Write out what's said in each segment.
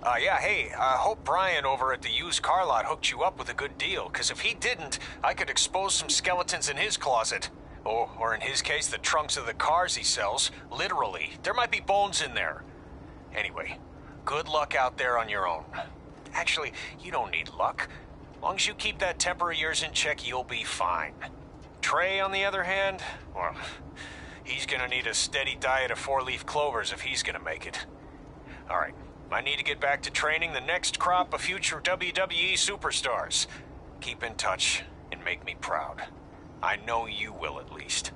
Yeah, hey, I hope Brian over at the used car lot hooked you up with a good deal, because if he didn't, I could expose some skeletons in his closet. Or in his case, the trunks of the cars he sells. Literally. There might be bones in there. Anyway, good luck out there on your own. Actually, you don't need luck. As long as you keep that temper of yours in check, you'll be fine. Trey, on the other hand, well, he's gonna need a steady diet of 4-leaf clovers if he's gonna make it. Alright, I need to get back to training the next crop of future WWE superstars. Keep in touch and make me proud. I know you will, at least.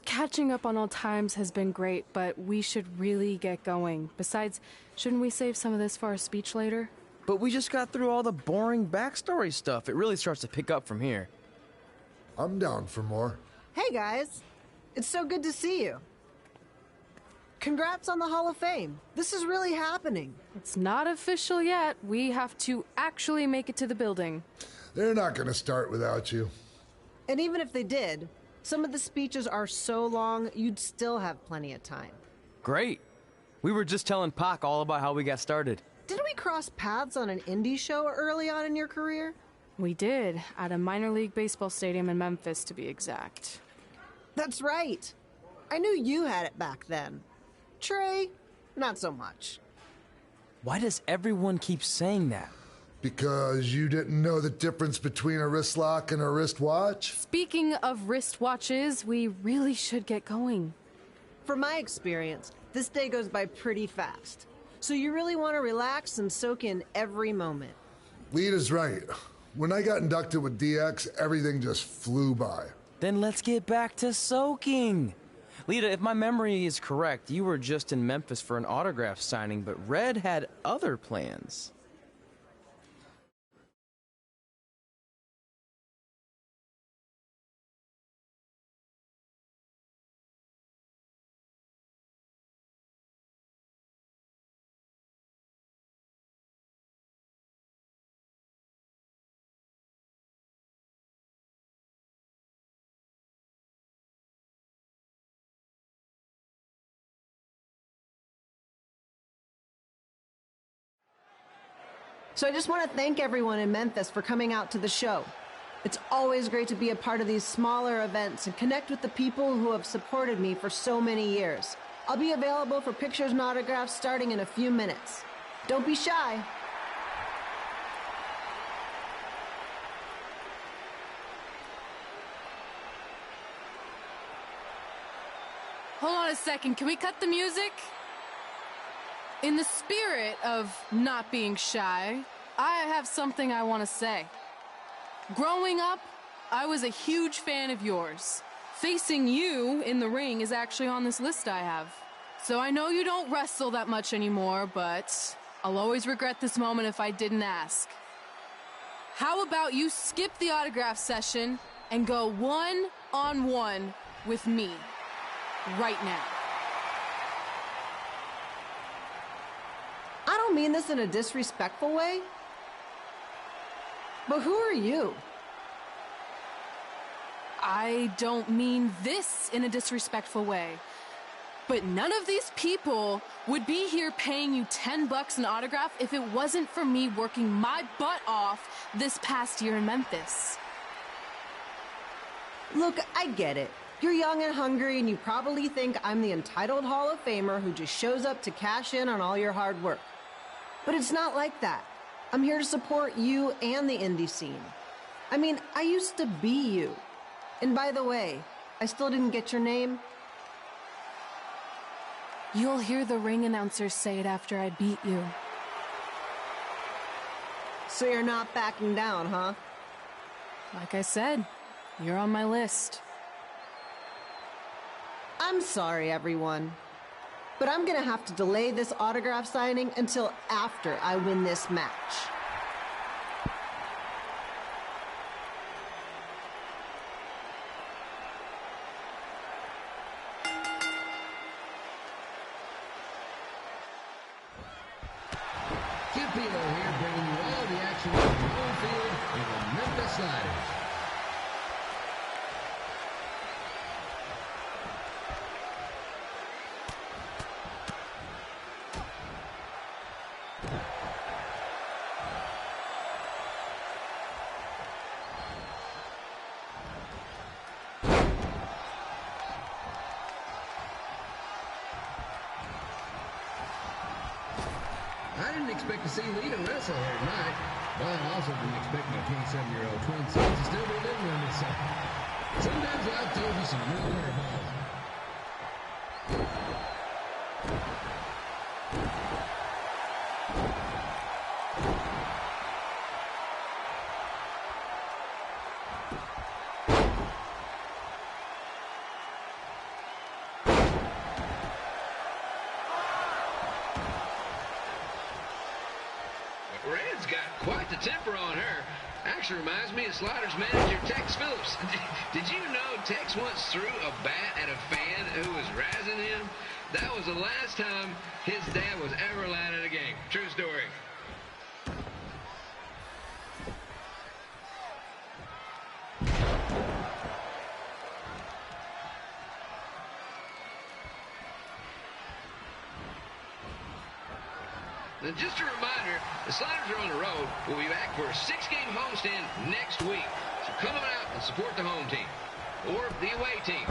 Catching up on old times has been great, but we should really get going. Besides, shouldn't we save some of this for our speech later? But we just got through all the boring backstory stuff. It really starts to pick up from here. I'm down for more. Hey guys, it's so good to see you. Congrats on the Hall of Fame. This is really happening. It's not official yet. We have to actually make it to the building. They're not going to start without you. And even if they did, some of the speeches are so long, you'd still have plenty of time. Great. We were just telling Pac all about how we got started. Didn't we cross paths on an indie show early on in your career? We did, at a minor league baseball stadium in Memphis, to be exact. That's right. I knew you had it back then. Trey, not so much. Why does everyone keep saying that? Because you didn't know the difference between a wrist lock and a wristwatch? Speaking of wristwatches, we really should get going. From my experience, this day goes by pretty fast. So you really want to relax and soak in every moment. Lita's right. When I got inducted with DX, everything just flew by. Then let's get back to soaking. Lita, if my memory is correct, you were just in Memphis for an autograph signing, but Red had other plans. So I just want to thank everyone in Memphis for coming out to the show. It's always great to be a part of these smaller events and connect with the people who have supported me for so many years. I'll be available for pictures and autographs starting in a few minutes. Don't be shy. Hold on a second, can we cut the music? In the spirit of not being shy, I have something I want to say. Growing up, I was a huge fan of yours. Facing you in the ring is actually on this list I have. So I know you don't wrestle that much anymore, but I'll always regret this moment if I didn't ask. How about you skip the autograph session and go one-on-one with me right now? I don't mean this in a disrespectful way, but who are you? I don't mean this in a disrespectful way, but none of these people would be here paying you $10 an autograph if it wasn't for me working my butt off this past year in Memphis. Look, I get it. You're young and hungry, and you probably think I'm the entitled Hall of Famer who just shows up to cash in on all your hard work. But it's not like that. I'm here to support you and the indie scene. I mean, I used to be you. And by the way, I still didn't get your name. You'll hear the ring announcer say it after I beat you. So you're not backing down, huh? Like I said, you're on my list. I'm sorry, everyone. But I'm gonna have to delay this autograph signing until after I win this match. Ps4 here, bringing you all the action from the home field with the Memphis Sliders. I didn't expect to see Lita wrestle here tonight, but I also didn't expect my 27-year-old twin son to still be living on this side. Sometimes life throws you some real curveballs. Red's got quite the temper on her. Actually reminds me of Sliders manager Tex Phillips. Did you know Tex once threw a bat at a fan who was razzing him? That was the last time his dad was ever allowed at a game. True story. And just a reminder, the Sliders are on the road. We'll be back for a 6-game homestand next week. So come on out and support the home team. Or the away team.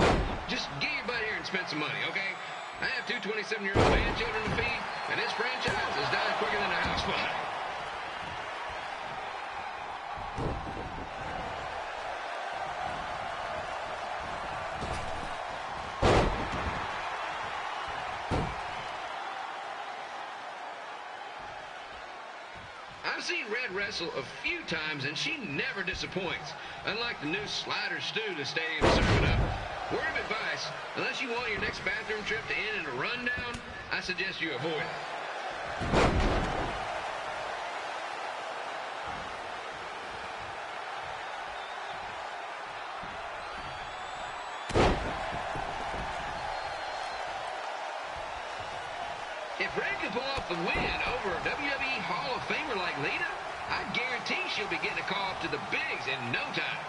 Just get your butt here and spend some money, okay? I have 2 27-year-old grandchildren to feed, and this franchise is dying quicker than a house fire. I've seen Red wrestle a few times, and she never disappoints. Unlike the new Slider stew the stadium is serving up. Word of advice, unless you want your next bathroom trip to end in a rundown, I suggest you avoid it. If Red can pull off the win over a WWE Hall of Famer like Lita, I guarantee she'll be getting a call up to the bigs in no time.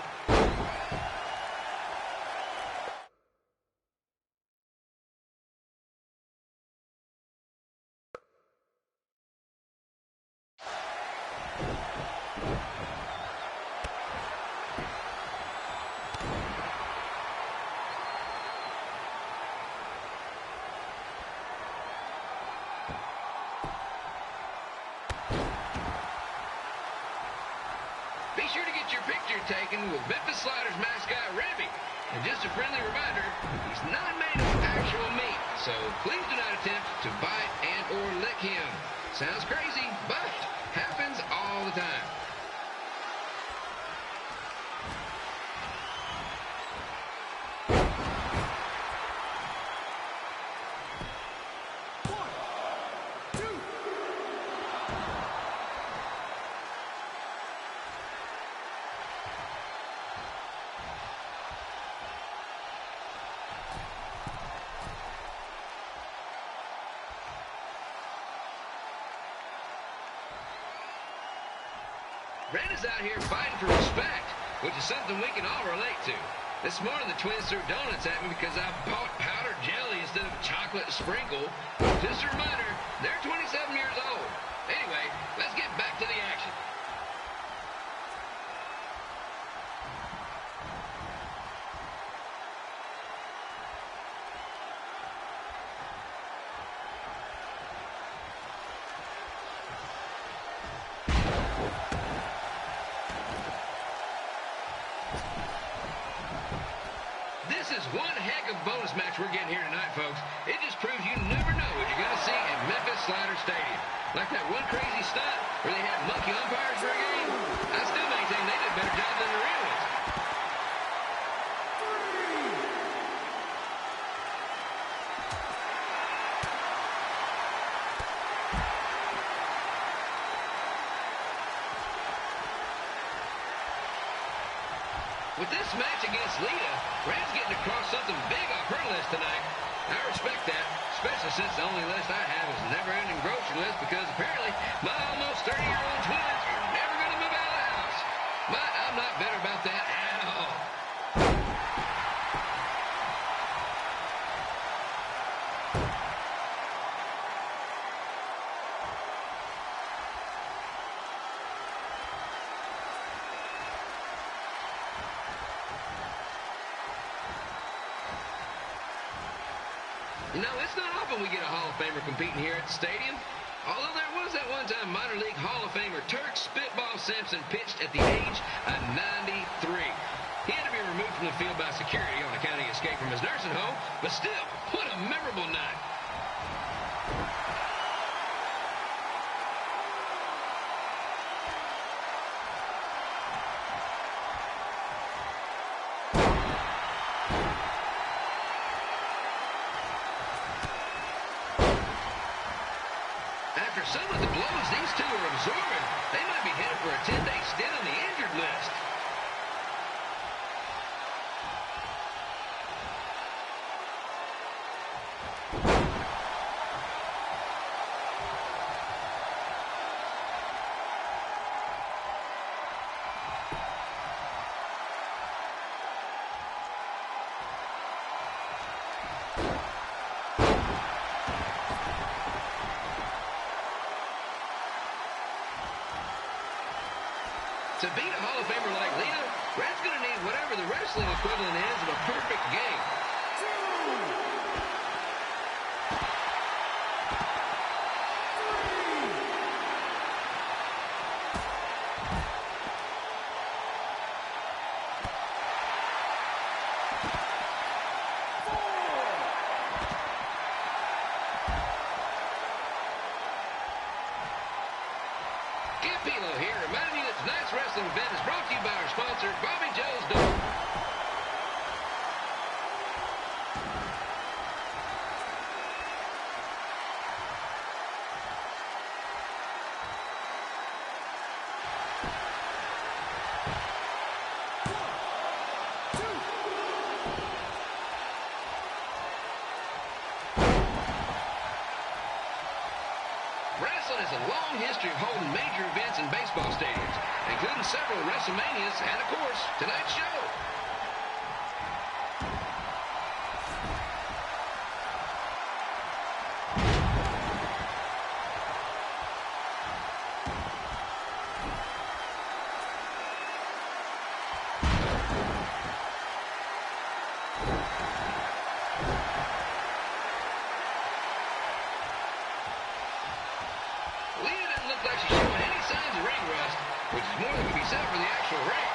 Be sure to get your picture taken with Memphis Sliders mascot Ribby. And just a friendly reminder, he's not made of actual meat, so please do not attempt to bite and or lick him. Sounds crazy, but happens all the time. Red is out here fighting for respect, which is something we can all relate to. This morning, the twins threw donuts at me because I bought powdered jelly instead of chocolate sprinkle. Just a reminder, they're 27 years old. Anyway, let's get back to the action. This is one heck of a bonus match we're getting here tonight, folks. It just proves you never know what you're going to see at Memphis Slider Stadium. Like that one crazy stunt where they had monkey umpires for a game. I still maintain they did a better job than the real ones. With this match against Lita, Rad's getting across something big off her list tonight. I respect that, especially since the only list I have is a never-ending grocery list because apparently my almost 30-year-old twins are never going to move out of the house. But I'm not bitter about that at all. You know, it's not often we get a Hall of Famer competing here at the stadium. Although there was that one-time minor league Hall of Famer Turk Spitball Simpson pitched at the age of 93. He had to be removed from the field by security on account of the escape from his nursing home, but still, what a memorable night. After some of the blows these two are absorbing, they might be headed for a 10-day stint on the injured list. To beat a Hall of Famer like Lita, Rad's going to need whatever the wrestling equivalent is of a perfect game. Here, reminding you that tonight's wrestling event is brought to you by our sponsor, Bobby Joe's Door. Wrestling has a long history of holding major events in baseball stadiums, including several WrestleManias and, of course, tonight's show. Lita doesn't look like she's showing any signs of ring rust, which is more than can be said for the actual ring.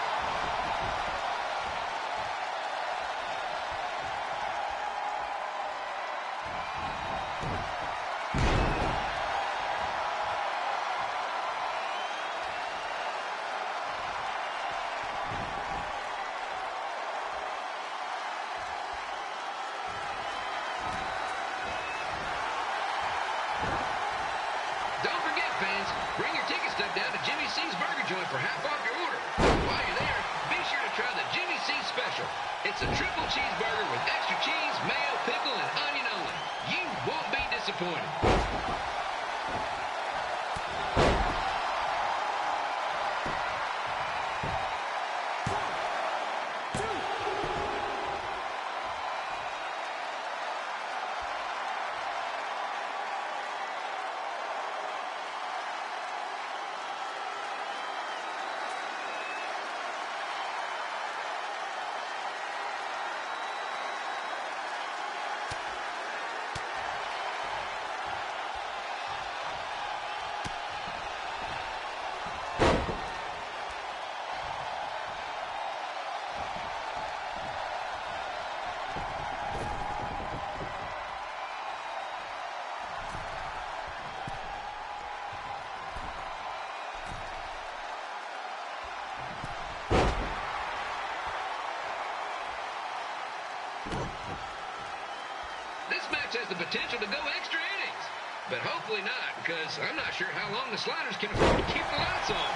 Don't forget, fans, bring your ticket stub down to Jimmy C's Burger Joint for half off your order. While you're there, be sure to try the Jimmy C Special. It's a triple cheeseburger with extra cheese, mayo, pickle, and onion only. You won't be disappointed. This match has the potential to go extra innings, but hopefully not, because I'm not sure how long the Sliders can afford to keep the lights on.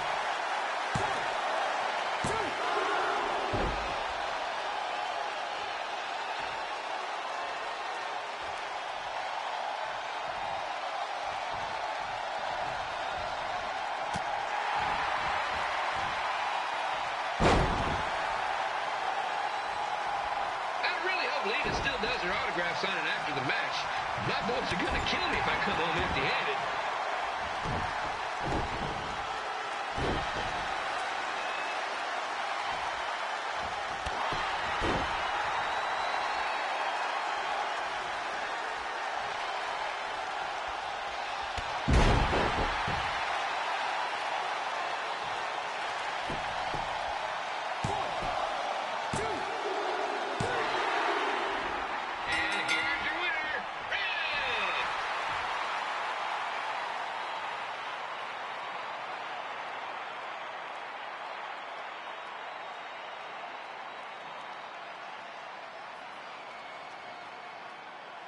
their autograph signing after the match. My boys are going to kill me if I come home empty-handed.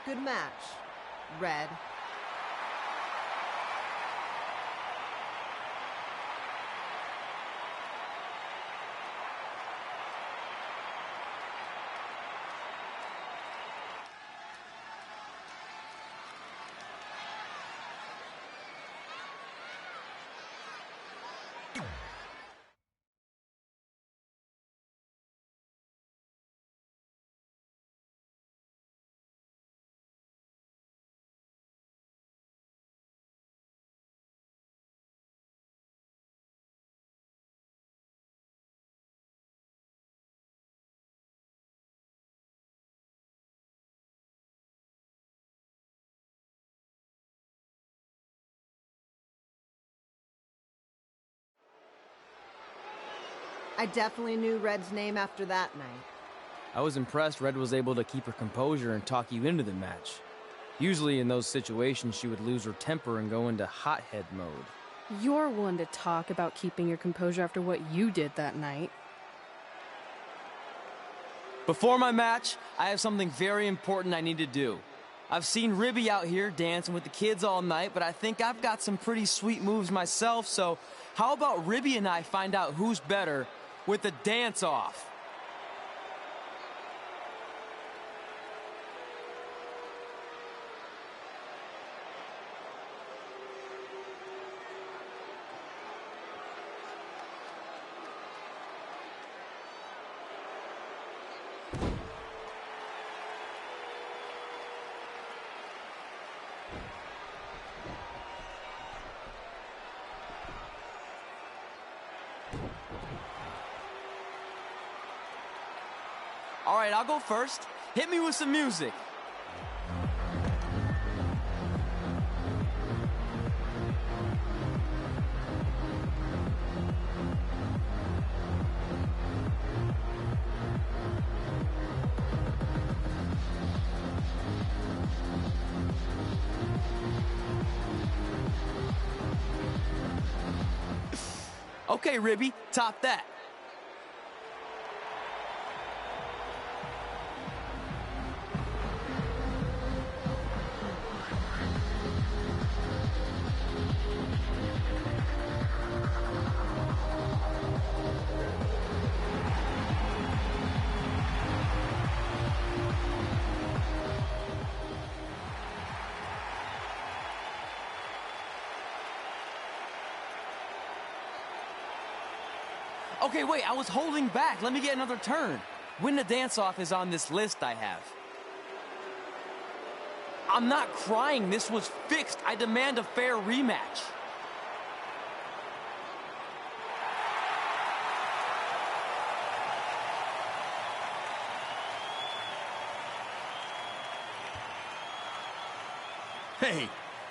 Good match, Red. I definitely knew Red's name after that night. I was impressed Red was able to keep her composure and talk you into the match. Usually in those situations, she would lose her temper and go into hothead mode. You're one to talk about keeping your composure after what you did that night. Before my match, I have something very important I need to do. I've seen Ribby out here dancing with the kids all night, but I think I've got some pretty sweet moves myself, so how about Ribby and I find out who's better with the dance-off? All right, I'll go first. Hit me with some music. Okay, Ribby, top that. Okay, wait, I was holding back. Let me get another turn. Win the dance-off is on this list I have. I'm not crying. This was fixed. I demand a fair rematch. Hey,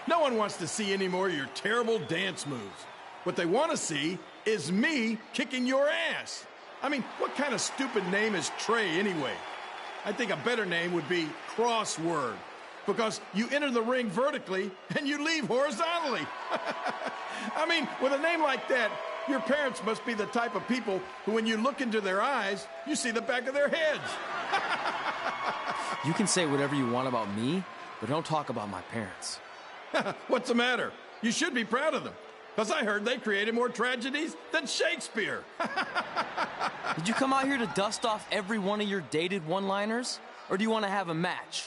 no one wants to see any more of your terrible dance moves. What they want to see is me kicking your ass. I mean, what kind of stupid name is Trey anyway? I think a better name would be Crossword, because you enter the ring vertically and you leave horizontally. I mean, with a name like that, your parents must be the type of people who, when you look into their eyes, you see the back of their heads. You can say whatever you want about me, but don't talk about my parents. What's the matter? You should be proud of them. Because I heard they created more tragedies than Shakespeare. Did you come out here to dust off every one of your dated one-liners? Or do you want to have a match?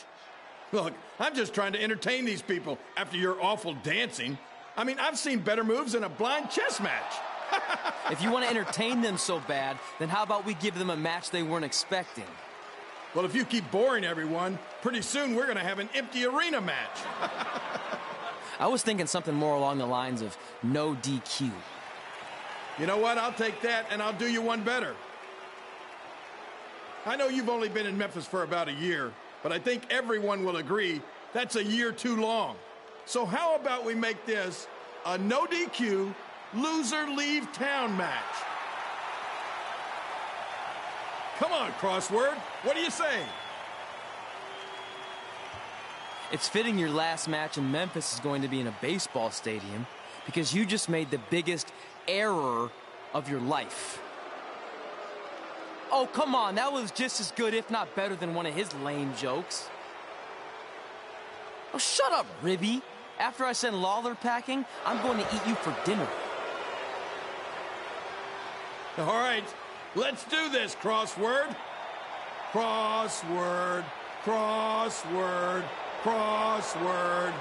Look, I'm just trying to entertain these people after your awful dancing. I mean, I've seen better moves in a blind chess match. If you want to entertain them so bad, then how about we give them a match they weren't expecting? Well, if you keep boring everyone, pretty soon we're going to have an empty arena match. I was thinking something more along the lines of no DQ. You know what? I'll take that, and I'll do you one better. I know you've only been in Memphis for about a year, but I think everyone will agree that's a year too long. So how about we make this a no DQ, loser leave town match? Come on, Crossword. What do you say? It's fitting your last match in Memphis is going to be in a baseball stadium because you just made the biggest error of your life. Oh, come on. That was just as good, if not better, than one of his lame jokes. Oh, shut up, Ribby. After I send Lawler packing, I'm going to eat you for dinner. All right, let's do this, Crossword. Crossword, crossword, crossword.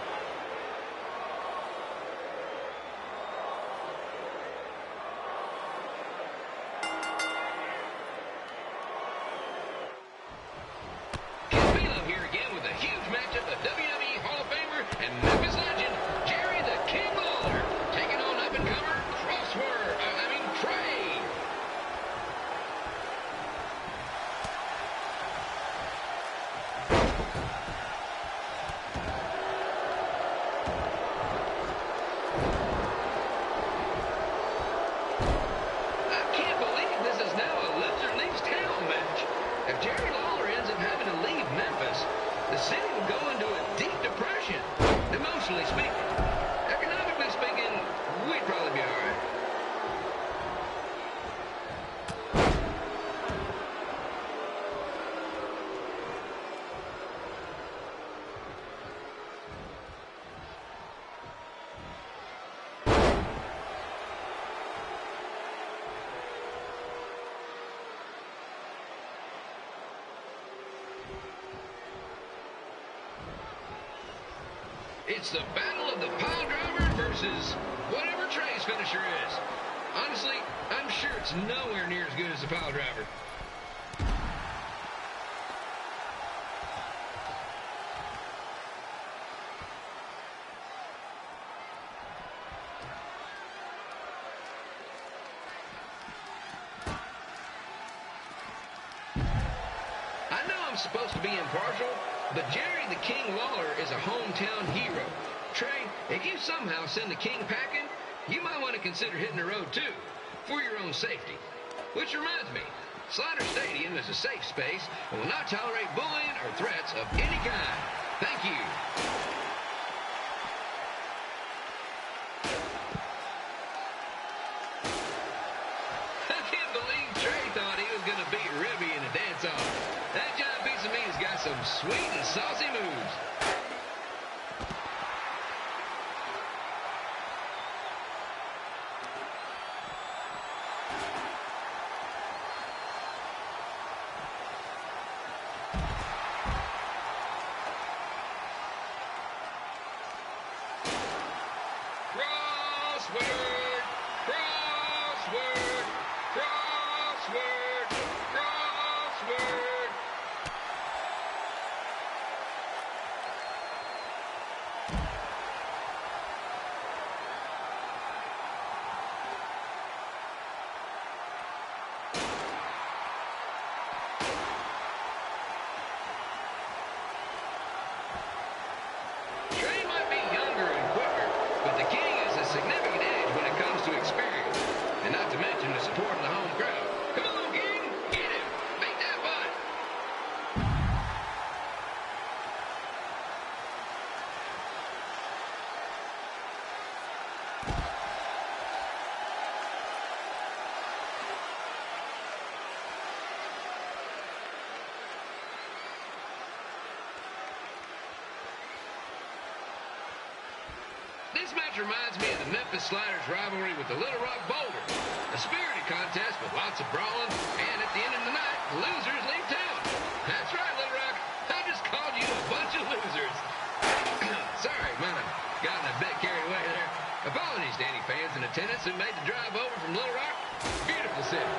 Here again with a huge matchup, the WWE Hall of Famer and Memphis legend, Jerry the King Lawler, taking on up-and-comer Trey. I can't believe this is now a loser leaves town match. If Jerry Lawler ends up having to leave Memphis, the city will go into a deep depression, emotionally speaking. Economically speaking, we'd probably be all right. It's the battle of the pile driver versus whatever Trey's finisher is. Honestly, I'm sure it's nowhere near as good as the pile driver. I know I'm supposed to be impartial, but Jerry the King Lawler is a hometown hero. Trey, if you somehow send the King packing, you might want to consider hitting the road too, for your own safety. Which reminds me, Slider Stadium is a safe space and will not tolerate bullying or threats of any kind. Thank you. I can't believe Trey thought he was going to beat Ribby in a dance-off. That giant piece of meat has got some sweet and saucy moves. Crossword, crossword, crossword, crossword. Trey might be younger and quicker, but the King has a significant edge when it comes to experience, and not to mention the support of the home crowd. Come on, King, get him, beat that butt. This match reminds me of the Memphis Sliders rivalry with the Little Rock Boulders. A spirited contest with lots of brawling, and at the end of the night, the losers leave town. That's right, Little Rock. I just called you a bunch of losers. Sorry, might have gotten a bit carried away there. Apologies to any fans in attendance who made the drive over from Little Rock. Beautiful city.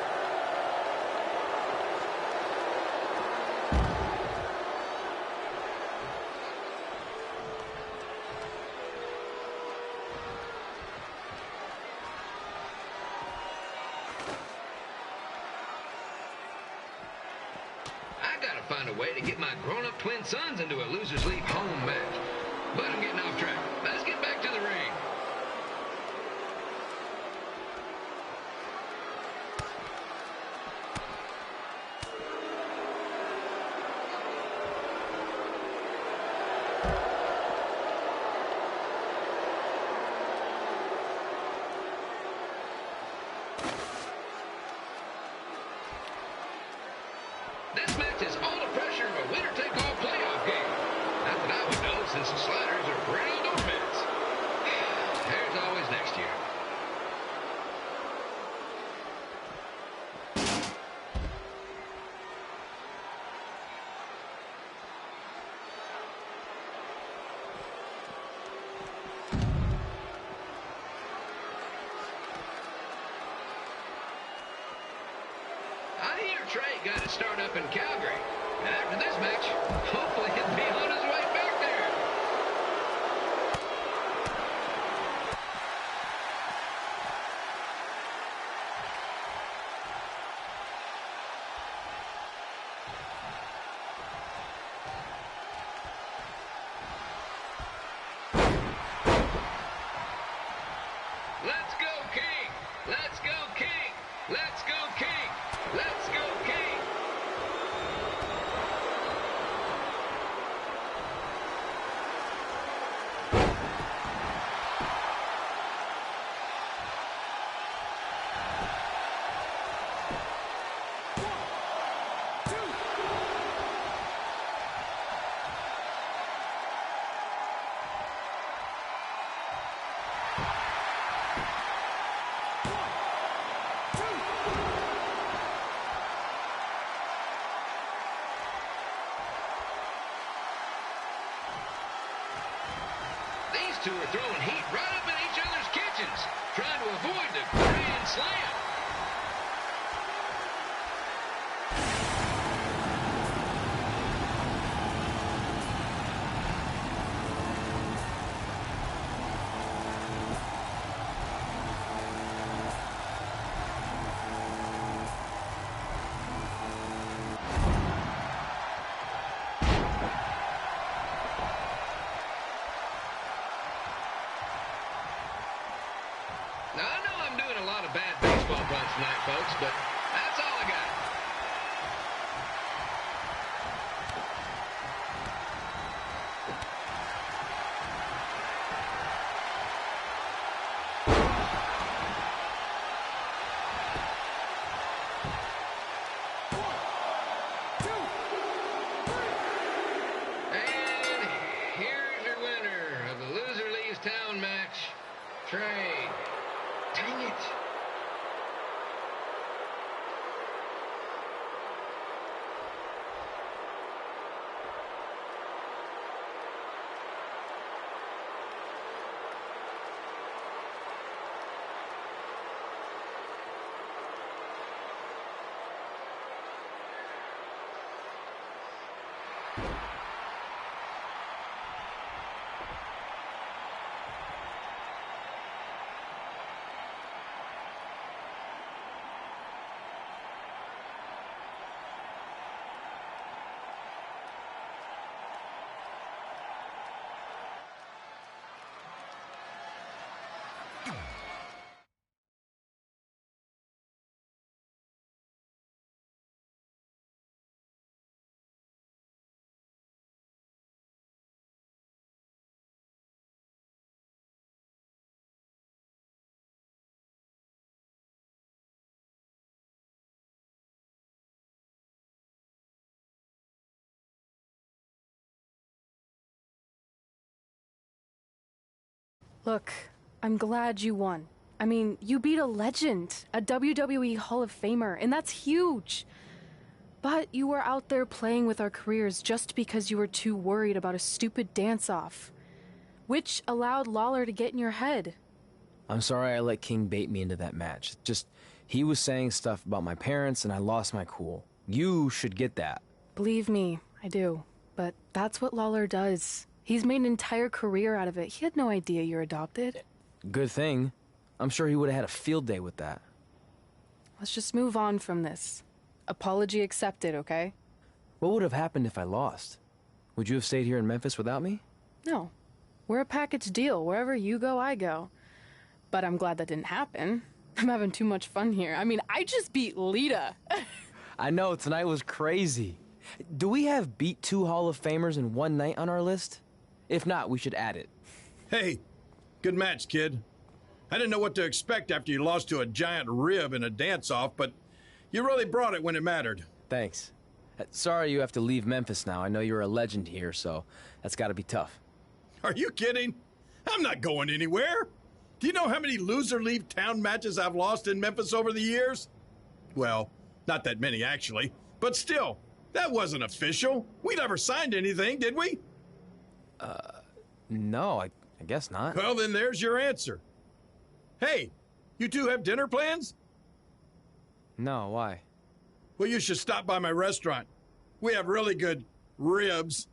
find a way to get my grown-up twin sons into a Losers Leave home match. But I'm getting off track. Let's get back to the ring. This match is all the pressure of a winner-take-all playoff game. Not that I would know, since the Sliders are perennial doormats. There's always next year. I hear Trey got to start up in Calgary. And after this match, hopefully he'll be on his way back there. Let's go, King! Let's go, King! Let's go, King! Let's go, King! These two are throwing heat right up in each other's kitchens, trying to avoid the Grand Slam. Now, I know I'm doing a lot of bad baseball puns tonight, folks, but that's all I got. And here's your winner of the Loser Leaves Town match, Trey. Dang it. Look, I'm glad you won. I mean, you beat a legend, a WWE Hall of Famer, and that's huge. But you were out there playing with our careers just because you were too worried about a stupid dance-off, which allowed Lawler to get in your head. I'm sorry I let King bait me into that match. Just, he was saying stuff about my parents and I lost my cool. You should get that. Believe me, I do. But that's what Lawler does. He's made an entire career out of it. He had no idea you're adopted. Good thing. I'm sure he would have had a field day with that. Let's just move on from this. Apology accepted, okay? What would have happened if I lost? Would you have stayed here in Memphis without me? No. We're a package deal. Wherever you go, I go. But I'm glad that didn't happen. I'm having too much fun here. I mean, I just beat Lita. I know, tonight was crazy. Do we have beat 2 Hall of Famers in one night on our list? If not, we should add it. Hey, good match, kid. I didn't know what to expect after you lost to a giant rib in a dance-off, but you really brought it when it mattered. Thanks. Sorry you have to leave Memphis now. I know you're a legend here, so that's gotta be tough. Are you kidding? I'm not going anywhere. Do you know how many loser leave town matches I've lost in Memphis over the years? Well, not that many actually, but still, that wasn't official. We never signed anything, did we? No, I guess not. Well, then there's your answer. Hey, you two have dinner plans? No, why? Well, you should stop by my restaurant. We have really good ribs.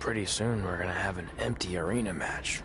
Pretty soon we're gonna have an empty arena match.